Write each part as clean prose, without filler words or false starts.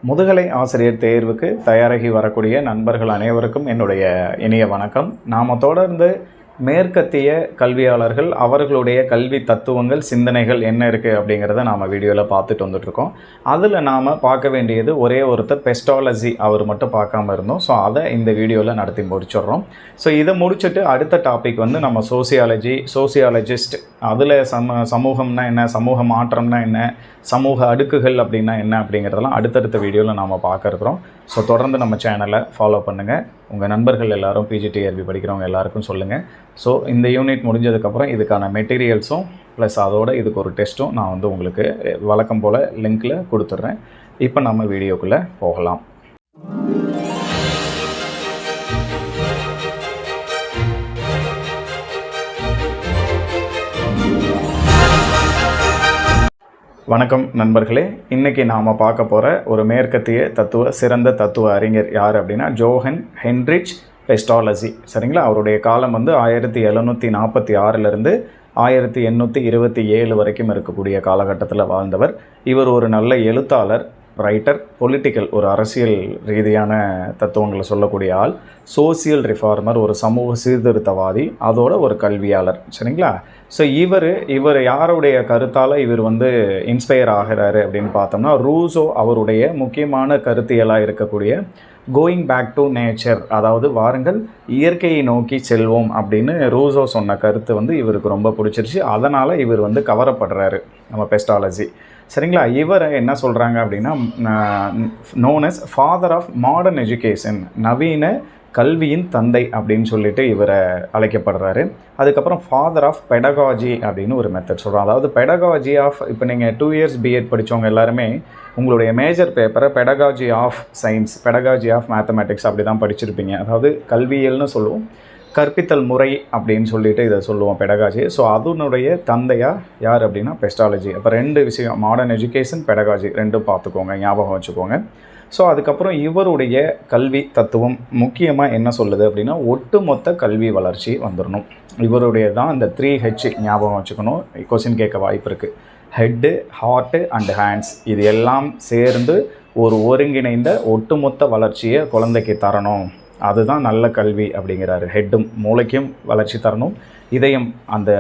முதுகலை ஆசிரியர் தேர்வுக்கு தயாராகி வரக்கூடிய நண்பர்கள் அனைவருக்கும் என்னுடைய இனிய வணக்கம். நாம் தொடர்ந்து மேற்கத்திய கல்வியாளர்கள் அவர்களுடைய கல்வி தத்துவங்கள் சிந்தனைகள் என்ன இருக்குது அப்படிங்கிறத நாம் வீடியோவில் பார்த்துட்டு வந்துட்ருக்கோம். அதில் நாம் பார்க்க வேண்டியது ஒரே ஒருத்தர் பெஸ்டாலஜி அவர் மட்டும் பார்க்காம இருந்தோம். ஸோ அதை இந்த வீடியோவில் நடத்தி முடிச்சிடுறோம். ஸோ இதை முடிச்சுட்டு அடுத்த டாபிக் வந்து நம்ம சோசியாலஜிஸ்ட் அதில் சமூகம்னா என்ன, சமூக மாற்றம்னா என்ன, சமூக அடுக்குகள் அப்படின்னா என்ன அப்படிங்கிறதெல்லாம் அடுத்தடுத்த வீடியோவில் நாம் பார்க்க இருக்கிறோம். ஸோ தொடர்ந்து நம்ம சேனலை ஃபாலோ பண்ணுங்கள். உங்கள் நண்பர்கள் எல்லோரும் பிஜிடிஆர்பி படிக்கிறவங்க எல்லாருக்கும் சொல்லுங்கள். ஸோ இந்த யூனிட் முடிஞ்சதுக்கப்புறம் இதுக்கான மெட்டீரியல்ஸும் ப்ளஸ் அதோட இதுக்கு ஒரு டெஸ்ட்டும் நான் வந்து உங்களுக்கு வழக்கம் போல் லிங்க்கில் கொடுத்துட்றேன். இப்போ நம்ம வீடியோக்குள்ளே போகலாம். வணக்கம் நண்பர்களே. இன்றைக்கி நாம் பார்க்க போகிற ஒரு மேற்கத்திய சிறந்த தத்துவ அறிஞர் யார் அப்படின்னா ஜோஹன் ஹென்ரிச் பெஸ்டாலஜி. சரிங்களா? அவருடைய காலம் வந்து 1746 1827 வரைக்கும் இருக்கக்கூடிய காலகட்டத்தில் வாழ்ந்தவர். இவர் ஒரு நல்ல எழுத்தாளர், ரைட்டர், பொலிட்டிக்கல் ஒரு அரசியல் ரீதியான தத்துவங்களை சொல்லக்கூடிய ஆள், சோசியல் ரிஃபார்மர் ஒரு சமூக சீர்திருத்தவாதி, அதோட ஒரு கல்வியாளர். சரிங்களா? ஸோ இவர் யாருடைய கருத்தால் இவர் வந்து இன்ஸ்பயர் ஆகிறாரு அப்படின்னு பார்த்தோம்னா ரூசோ அவருடைய முக்கியமான கருத்தியலாக இருக்கக்கூடிய கோயிங் பேக் டு நேச்சர், அதாவது வாருங்கள் இயற்கையை நோக்கி செல்வோம் அப்படின்னு ரூசோ சொன்ன கருத்து வந்து இவருக்கு ரொம்ப பிடிச்சிருச்சு. அதனால் இவர் வந்து கவரப்படுறாரு நம்ம பெஸ்டாலஜி. சரிங்களா? இவரை என்ன சொல்கிறாங்க அப்படின்னா known as father of modern education, நவீன கல்வியின் தந்தை அப்படின்னு சொல்லிட்டு இவரை அழைக்கப்படுறாரு. அதுக்கப்புறம் ஃபாதர் ஆஃப் பெடகாஜி அப்படின்னு ஒரு மெத்தட் சொல்கிறோம். அதாவது பெடகாஜி ஆஃப், இப்போ நீங்கள் 2 years பிஎட் படித்தவங்க எல்லாருமே உங்களுடைய மேஜர் பேப்பரை pedagogy of science, pedagogy of mathematics அப்படி தான் படிச்சிருப்பீங்க. அதாவது கல்வியல்னு சொல்லுவோம், கற்பித்தல் முறை அப்படின்னு சொல்லிட்டு இதை சொல்லுவோம் பெடகாஜி. ஸோ அதனுடைய தந்தையாக யார் அப்படின்னா பெஸ்டாலஜி. அப்போ 2 விஷயம், மாடர்ன் எஜுகேஷன், பெடகாஜி ரெண்டும் பார்த்துக்கோங்க, ஞாபகம் வச்சுக்கோங்க. ஸோ அதுக்கப்புறம் இவருடைய கல்வி தத்துவம் முக்கியமாக என்ன சொல்லுது அப்படின்னா ஒட்டுமொத்த கல்வி வளர்ச்சி வந்துடணும். இவருடைய தான் இந்த 3H ஞாபகம் வச்சுக்கணும், கொஸ்டின் கேட்க வாய்ப்பு இருக்குது. ஹெட்டு, ஹார்ட்டு அண்ட் ஹேண்ட்ஸ், இது எல்லாம் சேர்ந்து ஒரு ஒருங்கிணைந்த ஒட்டுமொத்த வளர்ச்சியை குழந்தைக்கு தரணும். அதுதான் நல்ல கல்வி அப்படிங்கிறாரு. ஹெட்டும் மூளைக்கும் வளர்ச்சி தரணும், இதயம் அந்த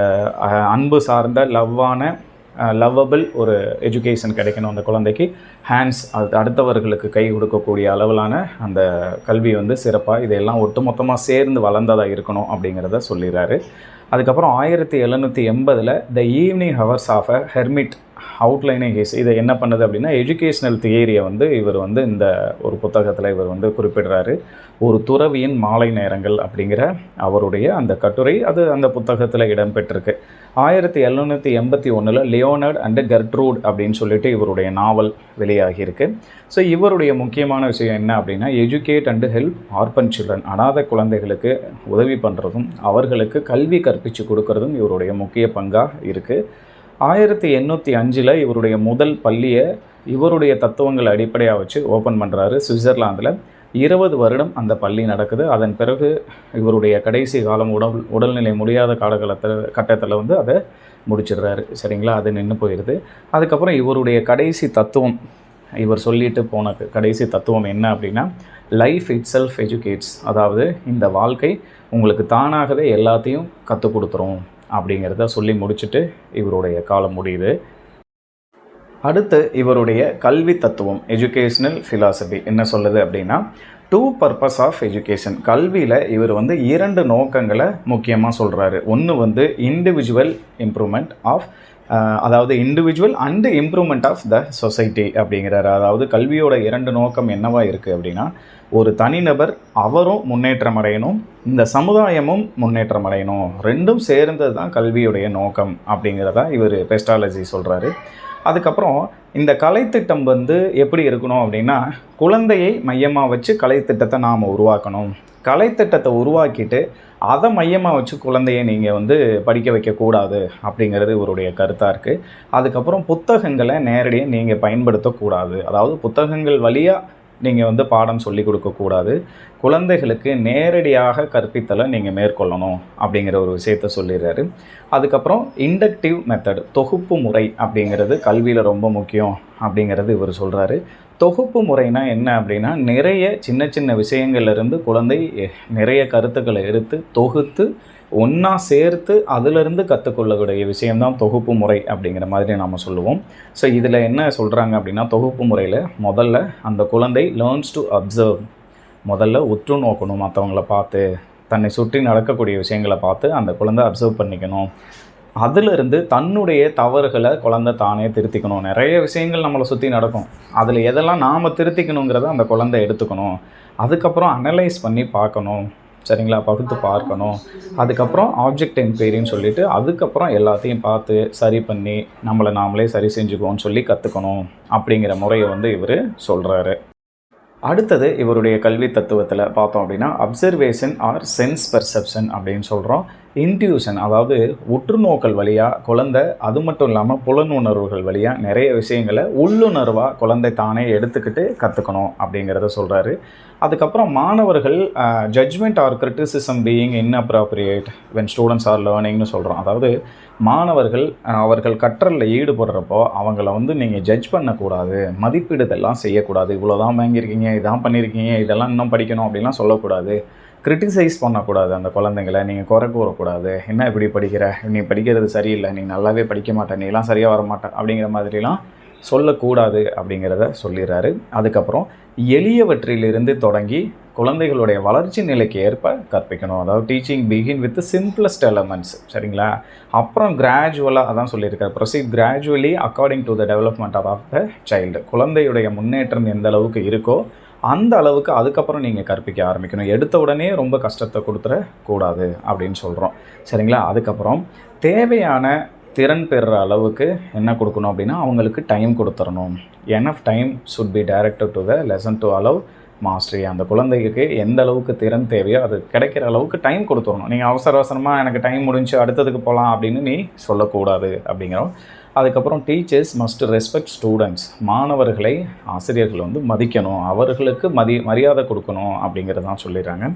அன்பு சார்ந்த லவ்வபிள் ஒரு எஜுகேஷன் கிடைக்கணும் அந்த குழந்தைக்கு. ஹேண்ட்ஸ் அது அடுத்தவர்களுக்கு கை கொடுக்கக்கூடிய அளவிலான அந்த கல்வி வந்து சிறப்பாக இதெல்லாம் ஒட்டுமொத்தமாக சேர்ந்து வளர்ந்ததாக இருக்கணும் அப்படிங்கிறத சொல்லிடுறாரு. அதுக்கப்புறம் 1780 the evening hours of a hermit outlining his, இதை என்ன பண்ணுது அப்படின்னா எஜுகேஷ்னல் தியரியை வந்து இவர் வந்து இந்த ஒரு புத்தகத்தில் இவர் வந்து குறிப்பிடுறாரு. ஒரு துறவியின் மாலை நேரங்கள் அப்படிங்கிற அவருடைய அந்த கட்டுரை அது அந்த புத்தகத்தில் இடம்பெற்றிருக்கு. 1781 லியோனார்ட் அண்ட் கெர்ட்ரூட் அப்படின்னு சொல்லிட்டு இவருடைய நாவல் வெளியாகியிருக்கு. ஸோ இவருடைய முக்கியமான விஷயம் என்ன அப்படின்னா educate and help urban children, அனாதை குழந்தைகளுக்கு உதவி பண்ணுறதும் அவர்களுக்கு கல்வி கற்பித்து கொடுக்கறதும் இவருடைய முக்கிய பங்காக இருக்குது. 1805 இவருடைய முதல் பள்ளியை இவருடைய தத்துவங்களை அடிப்படையாக வச்சு ஓப்பன் பண்ணுறாரு சுவிட்சர்லாந்தில். 20 வருடம் அந்த பள்ளி நடக்குது. அதன் பிறகு இவருடைய கடைசி காலம் உடல்நிலை முடியாத கட்டத்தில் வந்து அதை முடிச்சிடுறாரு. சரிங்களா? அது நின்று போயிடுது. அதுக்கப்புறம் இவருடைய கடைசி தத்துவம், இவர் சொல்லிட்டு போன கடைசி தத்துவம் என்ன அப்படின்னா லைஃப் இட் செல்ஃப் எஜுகேட்ஸ், அதாவது இந்த வாழ்க்கை உங்களுக்கு தானாகவே எல்லாத்தையும் கற்றுக் கொடுத்துரும் அப்படிங்கிறத சொல்லி முடிச்சுட்டு இவருடைய காலம் முடியுது. அடுத்து இவருடைய கல்வி தத்துவம் எஜுகேஷ்னல் ஃபிலாசபி என்ன சொல்லுது அப்படின்னா 2 பர்பஸ் ஆஃப் எஜுகேஷன். கல்வியில் இவர் வந்து 2 நோக்கங்களை முக்கியமாக சொல்கிறாரு. ஒன்று வந்து இண்டிவிஜுவல் இம்ப்ரூவ்மெண்ட் ஆஃப், அதாவது individual and improvement of the society அப்படிங்கிறாரு. அதாவது கல்வியோட 2 நோக்கம் என்னவா இருக்குது அப்படின்னா ஒரு தனிநபர் அவரும் முன்னேற்றம் அடையணும், இந்த சமுதாயமும் முன்னேற்றம் அடையணும், ரெண்டும் சேர்ந்தது தான் கல்வியுடைய நோக்கம் அப்படிங்கிறதா இவர் பெஸ்டாலஜி சொல்கிறாரு. அதுக்கப்புறம் இந்த கலைத்திட்டம் வந்து எப்படி இருக்கணும் அப்படின்னா குழந்தையை மையமாக வச்சு கலைத்திட்டத்தை நாம் உருவாக்கணும். கலைத்திட்டத்தை உருவாக்கிட்டு அதை மையமாக வச்சு குழந்தையை நீங்கள் வந்து படிக்க வைக்கக்கூடாது அப்படிங்கிறது இவருடைய கருத்தாக இருக்குது. அதுக்கப்புறம் புத்தகங்களை நேரடியாக நீங்கள் பயன்படுத்தக்கூடாது, அதாவது புத்தகங்கள் வழியாக நீங்கள் வந்து பாடம் சொல்லி கொடுக்கக்கூடாது, குழந்தைகளுக்கு நேரடியாக கற்பித்தலை நீங்கள் மேற்கொள்ளணும் அப்படிங்கிற ஒரு விஷயத்தை சொல்லிடுறாரு. அதுக்கப்புறம் இண்டக்டிவ் மெத்தட், தொகுப்பு முறை அப்படிங்கிறது கல்வியில் ரொம்ப முக்கியம் அப்படிங்கிறது இவர் சொல்கிறாரு. தொகுப்பு முறைனா என்ன அப்படின்னா, நிறைய சின்ன சின்ன விஷயங்கள்லேருந்து குழந்தை நிறைய கருத்துக்களை எடுத்து தொகுத்து ஒன்றா சேர்த்து அதிலிருந்து கற்றுக்கொள்ளக்கூடிய விஷயம்தான் தொகுப்பு முறை அப்படிங்கிற மாதிரி நாம் சொல்லுவோம். ஸோ இதில் என்ன சொல்கிறாங்க அப்படின்னா, தொகுப்பு முறையில் முதல்ல அந்த குழந்தை லேர்ன்ஸ் டு அப்சர்வ், முதல்ல உற்று நோக்கணும், மற்றவங்கள பார்த்து தன்னை சுற்றி நடக்கக்கூடிய விஷயங்களை பார்த்து அந்த குழந்தை அப்சர்வ் பண்ணிக்கணும். அதிலிருந்து தன்னுடைய தவறுகளை குழந்தை தானே திருத்திக்கணும். நிறைய விஷயங்கள் நம்மளை சுற்றி நடக்கும், அதில் எதெல்லாம் நாம் திருத்திக்கணுங்கிறத அந்த குழந்தை எடுத்துக்கணும். அதுக்கப்புறம் அனலைஸ் பண்ணி பார்க்கணும், சரிங்களா, பகுத்து பார்க்கணும். அதுக்கப்புறம் ஆப்ஜெக்ட் என்கொயரின்னு சொல்லிவிட்டு அதுக்கப்புறம் எல்லாத்தையும் பார்த்து சரி பண்ணி நம்மளை நாமளே சரி செஞ்சுக்குவோன்னு சொல்லி கற்றுக்கணும் அப்படிங்கிற முறையை வந்து இவர் சொல்கிறாரு. அடுத்தது இவருடைய கல்வி தத்துவத்தில் பார்த்தோம் அப்படின்னா, அப்சர்வேஷன் ஆர் சென்ஸ் பெர்செப்ஷன் அப்படின்னு சொல்கிறோம். இன்ட்யூஷன், அதாவது உற்றுநோக்கல் வழியாக குழந்தை, அது மட்டும் இல்லாமல் புலனுணர்வுகள் வழியாக நிறைய விஷயங்களை உள்ளுணர்வாக குழந்தை தானே எடுத்துக்கிட்டு கற்றுக்கணும் அப்படிங்கிறத சொல்கிறாரு. அதுக்கப்புறம் மாணவர்கள் judgment or criticism being inappropriate when students are லேர்னிங்னு சொல்கிறோம். அதாவது மாணவர்கள் அவர்கள் கற்றலில் ஈடுபடுறப்போ அவங்கள வந்து நீங்கள் ஜட்ஜ் பண்ணக்கூடாது, மதிப்பீடுதெல்லாம் செய்யக்கூடாது. இவ்வளோ தான் வாங்கியிருக்கீங்க, இதான் பண்ணியிருக்கீங்க, இதெல்லாம் இன்னும் படிக்கணும் அப்படிலாம் சொல்லக்கூடாது. கிரிட்டிசைஸ் பண்ணக்கூடாது, அந்த குழந்தைங்களை நீங்கள் குறை கூறக்கூடாது. என்ன இப்படி படிக்கிற, நீ படிக்கிறது சரியில்லை, நீ நல்லாவே படிக்க மாட்டே, நீலாம் சரியாக வர மாட்டே அப்படிங்கிற மாதிரிலாம் சொல்லக்கூடாது அப்படிங்கிறத சொல்லிடுறாரு. அதுக்கப்புறம் எளியவற்றிலிருந்து தொடங்கி குழந்தைகளுடைய வளர்ச்சி நிலைக்கு ஏற்ப கற்பிக்கணும். அதாவது teaching begin with simplest elements, சரிங்களா. அப்புறம் கிராஜுவலாக அதான் சொல்லியிருக்காரு, proceed gradually according to the development of the child. குழந்தையுடைய முன்னேற்றம் எந்த அளவுக்கு இருக்கோ அந்த அளவுக்கு அதுக்கப்புறம் நீங்கள் கற்பிக்க ஆரம்பிக்கணும். எடுத்த உடனே ரொம்ப கஷ்டத்தை கொடுத்துடக்கூடாது அப்படின்னு சொல்கிறோம், சரிங்களா. அதுக்கப்புறம் தேவையான திறன் பெறுற அளவுக்கு என்ன கொடுக்கணும் அப்படின்னா, அவங்களுக்கு டைம் கொடுத்துடணும். Enough time should be directed to the lesson to allow mastery. அந்த குழந்தைக்கு எந்த அளவுக்கு திறன் தேவையோ அது கிடைக்கிற அளவுக்கு டைம் கொடுத்துடணும். நீங்கள் அவசரமாக எனக்கு டைம் முடிஞ்சு அடுத்ததுக்கு போகலாம் அப்படின்னு நீ சொல்லக்கூடாது அப்படிங்கிறோம். அதுக்கப்புறம் டீச்சர்ஸ் மஸ்ட் ரெஸ்பெக்ட் ஸ்டூடெண்ட்ஸ். மாணவர்களை ஆசிரியர்கள் வந்து மதிக்கணும், அவர்களுக்கு மரியாதை கொடுக்கணும் அப்படிங்கிறது தான் சொல்லிடுறாங்க.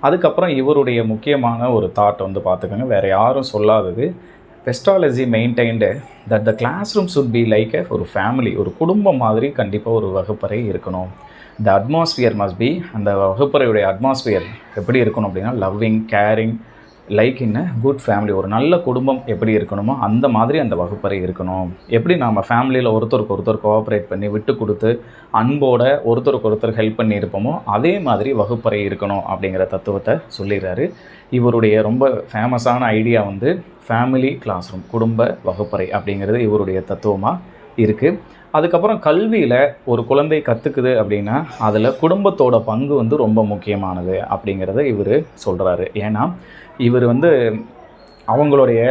அதுக்கப்புறம் இவருடைய முக்கியமான ஒரு தாட் வந்து பார்த்துக்கோங்க, வேறு யாரும் சொல்லாதது. Pestalozzi maintained that the classroom should be like ஒரு ஃபேமிலி, ஒரு குடும்பம் மாதிரி கண்டிப்பாக ஒரு வகுப்பறை இருக்கணும். த அட்மாஸ்பியர் மஸ்ட் பி, அந்த வகுப்பறையுடைய அட்மாஸ்பியர் எப்படி இருக்கணும் அப்படின்னா, loving, caring, like in a good family. ஒரு நல்ல குடும்பம் எப்படி இருக்கணுமோ அந்த மாதிரி அந்த வகுப்பறை இருக்கணும். எப்படி நம்ம ஃபேமிலியில் ஒருத்தருக்கு ஒருத்தர் கோஆப்ரேட் பண்ணி விட்டு கொடுத்து அன்போட ஒருத்தருக்கு ஒருத்தர் ஹெல்ப் பண்ணி இருப்போமோ அதே மாதிரி வகுப்பறை இருக்கணும் அப்படிங்கிற தத்துவத்தை சொல்லிடுறாரு. இவருடைய ரொம்ப ஃபேமஸான ஐடியா வந்து ஃபேமிலி கிளாஸ் ரூம், குடும்ப வகுப்பறை அப்படிங்கிறது இவருடைய தத்துவமாக இருக்குது. அதுக்கப்புறம் கல்வியில் ஒரு குழந்தை கற்றுக்குது அப்படின்னா அதில் குடும்பத்தோட பங்கு வந்து ரொம்ப முக்கியமானது அப்படிங்கிறத இவர் சொல்கிறாரு. ஏன்னா இவர் வந்து அவங்களுடைய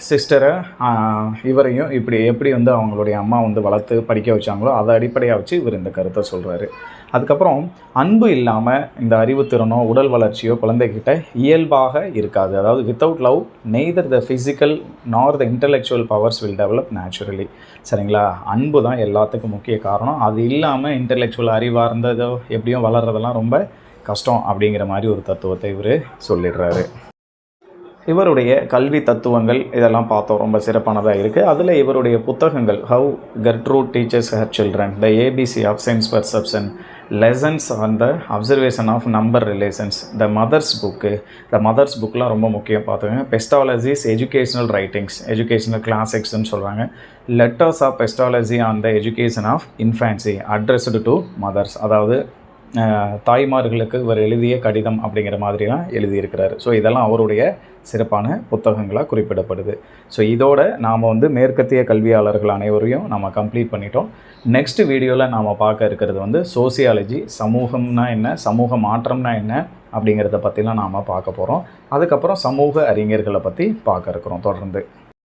சிஸ்டரை இவரையும் எப்படி வந்து அவங்களுடைய அம்மா வந்து வளர்த்து படிக்க வச்சாங்களோ அதை அடிப்படையாக வச்சு இவர் இந்த கருத்தை சொல்கிறாரு. அதுக்கப்புறம் அன்பு இல்லாமல் இந்த அறிவுத்திறனோ உடல் வளர்ச்சியோ குழந்தைகிட்ட இயல்பாக இருக்காது. அதாவது without love neither the physical nor the intellectual powers will develop naturally, சரிங்களா. அன்பு தான் எல்லாத்துக்கும் முக்கிய காரணம். அது இல்லாமல் இன்டலெக்சுவல் அறிவாக இருந்ததோ எப்படியும் வளர்கிறதெல்லாம் ரொம்ப கஷ்டம் அப்படிங்கிற மாதிரி ஒரு தத்துவத்தை இவர் சொல்லிடுறாரு. இவருடைய கல்வி தத்துவங்கள் இதெல்லாம் பார்த்தோம், ரொம்ப சிறப்பானதாக இருக்குது. அதில் இவருடைய புத்தகங்கள் how Gertrude teaches her children, the ABC of sense perception, lessons on the observation of number relations, the mother's book. The mother's புக்கெலாம் ரொம்ப முக்கியம் பார்த்துக்கோங்க. பெஸ்டாலஜிஸ் எஜுகேஷனல் ரைட்டிங்ஸ், எஜுகேஷனல் கிளாசிக்ஸ்ன்னு சொல்கிறாங்க. Letters of Pestalozzi on the education of infancy addressed to mothers, அதாவது தாய்மார்களுக்கு இவர் எழுதிய கடிதம் அப்படிங்கிற மாதிரிலாம் எழுதியிருக்கிறார். ஸோ இதெல்லாம் அவருடைய சிறப்பான புத்தகங்களாக குறிப்பிடப்படுது. ஸோ இதோட நாம் வந்து மேற்கத்திய கல்வியாளர்கள் அனைவரையும் நம்ம கம்ப்ளீட் பண்ணிட்டோம். நெக்ஸ்ட் வீடியோவில் நாம் பார்க்க இருக்கிறது வந்து சோசியாலஜி, சமூகம்னா என்ன, சமூக மாற்றம்னா என்ன அப்படிங்கிறத பற்றிலாம் நாம் பார்க்க போகிறோம். அதுக்கப்புறம் சமூக அறிஞர்களை பற்றி பார்க்க இருக்கிறோம் தொடர்ந்து.